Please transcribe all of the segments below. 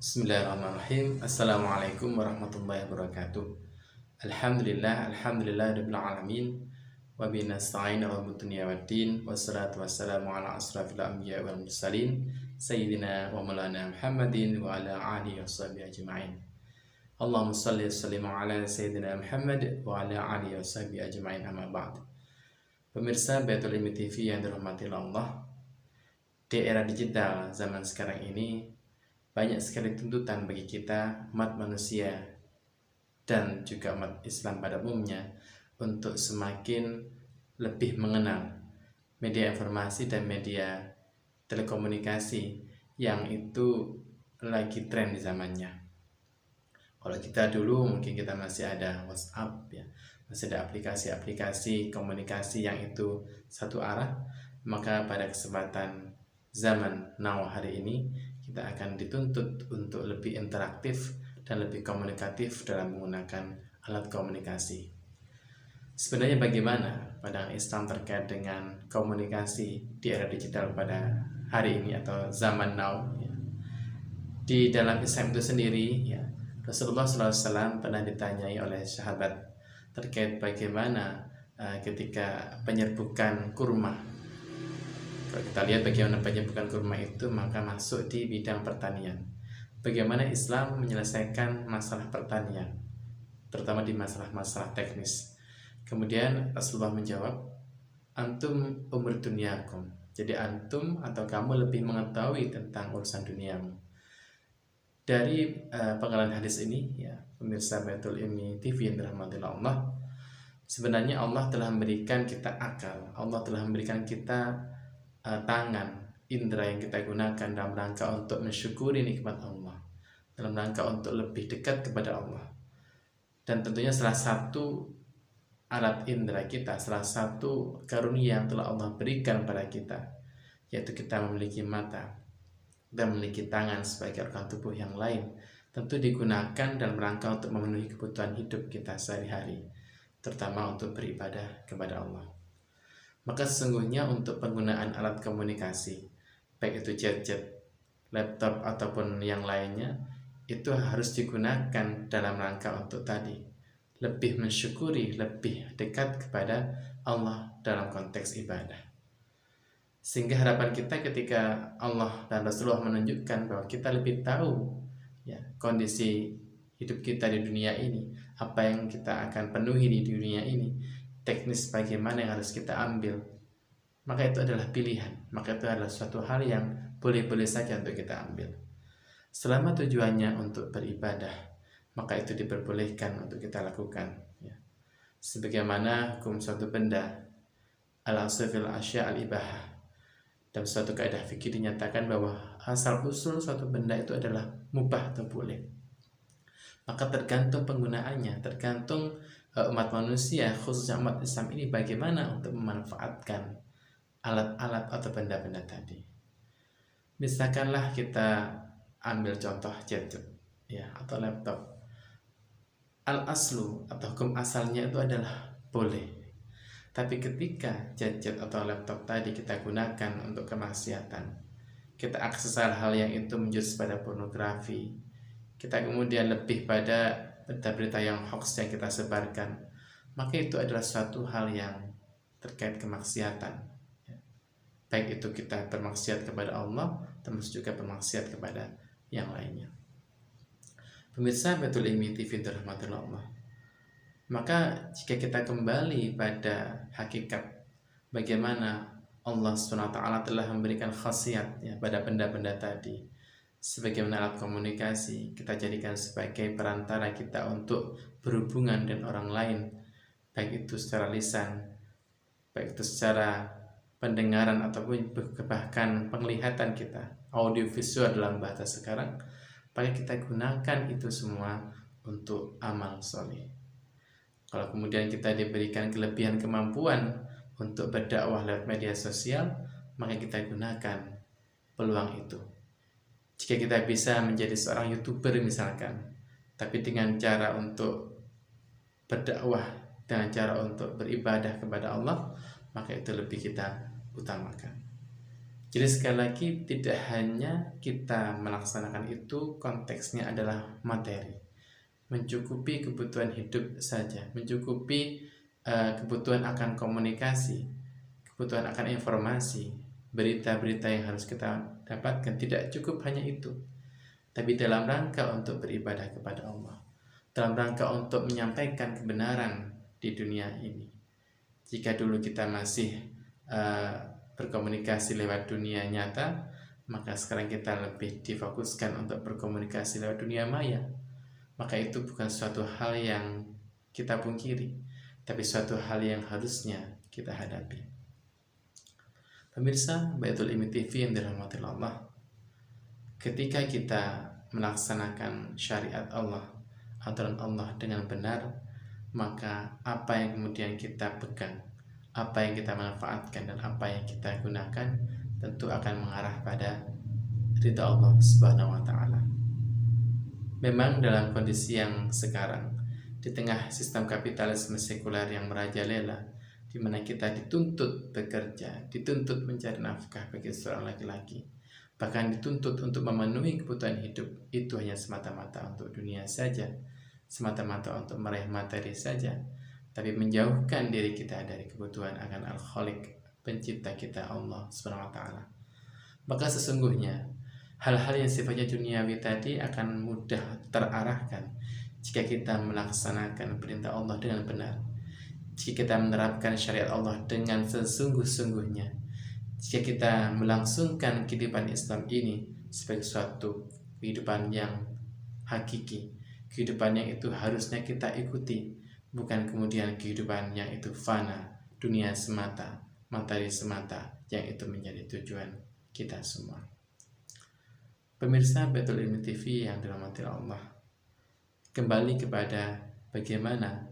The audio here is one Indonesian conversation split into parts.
Bismillahirrahmanirrahim. Assalamualaikum warahmatullahi wabarakatuh. Alhamdulillah rabbil alamin. Wa bihi nasta'in ala umuri dunya waddin. Wassalatu wassalamu ala asrafil anbiya wal mursalin sayyidina wa maulana Muhammadin wa ala alihi washabihi ajma'in. Allahumma shalli wa sallim ala sayyidina Muhammad wa ala alihi washabihi ajma'in, amma ba'd. Pemirsa Baitul Ilmi TV yang dirahmati Allah, di era digital zaman sekarang ini banyak sekali tuntutan bagi kita umat manusia dan juga umat Islam pada umumnya untuk semakin lebih mengenal media informasi dan media telekomunikasi yang itu lagi tren di zamannya. Kalau kita dulu mungkin kita masih ada WhatsApp ya, masih ada aplikasi-aplikasi komunikasi yang itu satu arah, maka pada kesempatan zaman now hari ini kita akan dituntut untuk lebih interaktif dan lebih komunikatif dalam menggunakan alat komunikasi. Sebenarnya bagaimana pandangan Islam terkait dengan komunikasi di era digital pada hari ini atau zaman now ya. Di dalam Islam itu sendiri ya, Rasulullah SAW pernah ditanyai oleh sahabat terkait bagaimana ketika penyerbukan kurma. Kalau kita lihat bagaimana penyerbukan kurma itu, maka masuk di bidang pertanian. Bagaimana Islam menyelesaikan masalah pertanian, terutama di masalah-masalah teknis. Kemudian Rasulullah menjawab, antum umur dunyakum. Jadi antum atau kamu lebih mengetahui tentang urusan duniamu. Dari penggalan hadis ini, ya pemirsa Baitul Ilmi TV yang dirahmati Allah, sebenarnya Allah telah memberikan kita akal, Allah telah memberikan kita tangan, indera yang kita gunakan dalam rangka untuk mensyukuri nikmat Allah, dalam rangka untuk lebih dekat kepada Allah. Dan tentunya salah satu alat indera kita, salah satu karunia yang telah Allah berikan pada kita, yaitu kita memiliki mata dan memiliki tangan sebagai organ tubuh yang lain, tentu digunakan dalam rangka untuk memenuhi kebutuhan hidup kita sehari-hari, terutama untuk beribadah kepada Allah. Maka sesungguhnya untuk penggunaan alat komunikasi, baik itu gadget, laptop ataupun yang lainnya, itu harus digunakan dalam rangka untuk tadi lebih mensyukuri, lebih dekat kepada Allah dalam konteks ibadah. Sehingga harapan kita ketika Allah dan Rasulullah menunjukkan bahwa kita lebih tahu ya kondisi hidup kita di dunia ini, apa yang kita akan penuhi di dunia ini, teknis bagaimana yang harus kita ambil, maka itu adalah pilihan, maka itu adalah suatu hal yang boleh-boleh saja untuk kita ambil. Selama tujuannya untuk beribadah, maka itu diperbolehkan untuk kita lakukan ya. Sebagaimana hukum suatu benda, al-asfil asya al-ibahah, dalam suatu kaidah fikih dinyatakan bahwa asal-usul suatu benda itu adalah mubah atau boleh. Maka tergantung penggunaannya, tergantung umat manusia, khususnya umat Islam ini bagaimana untuk memanfaatkan alat-alat atau benda-benda tadi. Misalkanlah kita ambil contoh gadget ya atau laptop. Al-aslu atau hukum asalnya itu adalah boleh. Tapi ketika gadget atau laptop tadi kita gunakan untuk kemaksiatan, kita akses hal-hal yang itu menjurus pada pornografi, kita kemudian lebih pada berita-berita yang hoax yang kita sebarkan, maka itu adalah suatu hal yang terkait kemaksiatan ya. Baik itu kita bermaksiat kepada Allah, termasuk juga bermaksiat kepada yang lainnya. Pemirsa Baitul Ilmi TV dirahmati Allah, maka jika kita kembali pada hakikat bagaimana Allah SWT telah memberikan khasiat ya, pada benda-benda tadi, sebagaimana alat komunikasi, kita jadikan sebagai perantara kita untuk berhubungan dengan orang lain, baik itu secara lisan, baik itu secara pendengaran ataupun bahkan penglihatan kita, audiovisual dalam bahasa sekarang, maka kita gunakan itu semua untuk amal soleh. Kalau kemudian kita diberikan kelebihan kemampuan untuk berdakwah lewat media sosial, maka kita gunakan peluang itu. Jika kita bisa menjadi seorang YouTuber misalkan, tapi dengan cara untuk berdakwah, dengan cara untuk beribadah kepada Allah, maka itu lebih kita utamakan. Jadi sekali lagi, tidak hanya kita melaksanakan itu konteksnya adalah materi, mencukupi kebutuhan hidup saja, mencukupi kebutuhan akan komunikasi, kebutuhan akan informasi, berita-berita yang harus kita dapatkan. Tidak cukup hanya itu, tapi dalam rangka untuk beribadah kepada Allah, dalam rangka untuk menyampaikan kebenaran di dunia ini. Jika dulu kita masih berkomunikasi lewat dunia nyata, maka sekarang kita lebih difokuskan untuk berkomunikasi lewat dunia maya. Maka itu bukan suatu hal yang kita pungkiri, tapi suatu hal yang harusnya kita hadapi. Pemirsa Baitul Ilmi TV yang dirahmati Allah, ketika kita melaksanakan syariat Allah, aturan Allah dengan benar, maka apa yang kemudian kita pegang, apa yang kita manfaatkan, dan apa yang kita gunakan tentu akan mengarah pada ridha Allah Subhanahu wa Ta'ala. Memang dalam kondisi yang sekarang, di tengah sistem kapitalisme sekuler yang merajalela, di mana kita dituntut bekerja, dituntut mencari nafkah bagi seorang laki-laki, bahkan dituntut untuk memenuhi kebutuhan hidup, itu hanya semata-mata untuk dunia saja, semata-mata untuk meraih materi saja, tapi menjauhkan diri kita dari kebutuhan akan Al-Khaliq, pencipta kita Allah Subhanahu wa Ta'ala. Maka sesungguhnya hal-hal yang sifatnya duniawi tadi akan mudah terarahkan jika kita melaksanakan perintah Allah dengan benar, jika kita menerapkan syariat Allah dengan sesungguh-sungguhnya, jika kita melangsungkan kehidupan Islam ini sebagai suatu kehidupan yang hakiki, kehidupan yang itu harusnya kita ikuti, bukan kemudian kehidupan yang itu fana, dunia semata, materi semata, yang itu menjadi tujuan kita semua. Pemirsa Baitul Ilmi TV yang dirahmati Allah, kembali kepada bagaimana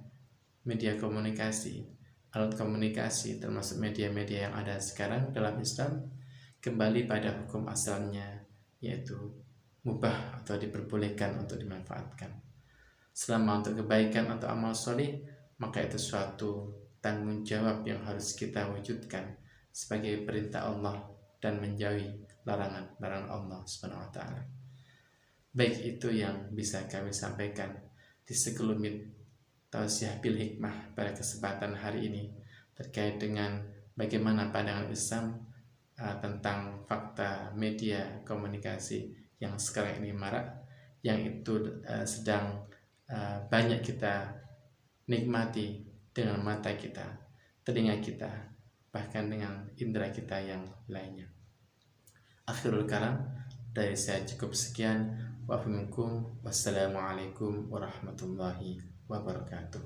media komunikasi, alat komunikasi termasuk media-media yang ada sekarang dalam Islam kembali pada hukum asalnya, yaitu mubah atau diperbolehkan untuk dimanfaatkan. Selama untuk kebaikan atau amal soleh, maka itu suatu tanggung jawab yang harus kita wujudkan sebagai perintah Allah dan menjauhi larangan-larangan Allah Subhanahu wa Ta'ala. Baik, itu yang bisa kami sampaikan di sekelumit tausiah bil hikmah pada kesempatan hari ini terkait dengan bagaimana pandangan Islam tentang fakta media komunikasi yang sekarang ini marak, yang itu sedang banyak kita nikmati dengan mata kita, telinga kita, bahkan dengan indera kita yang lainnya. Akhirul kalam dari saya cukup sekian. Wassalamualaikum warahmatullahi wabarakatuh.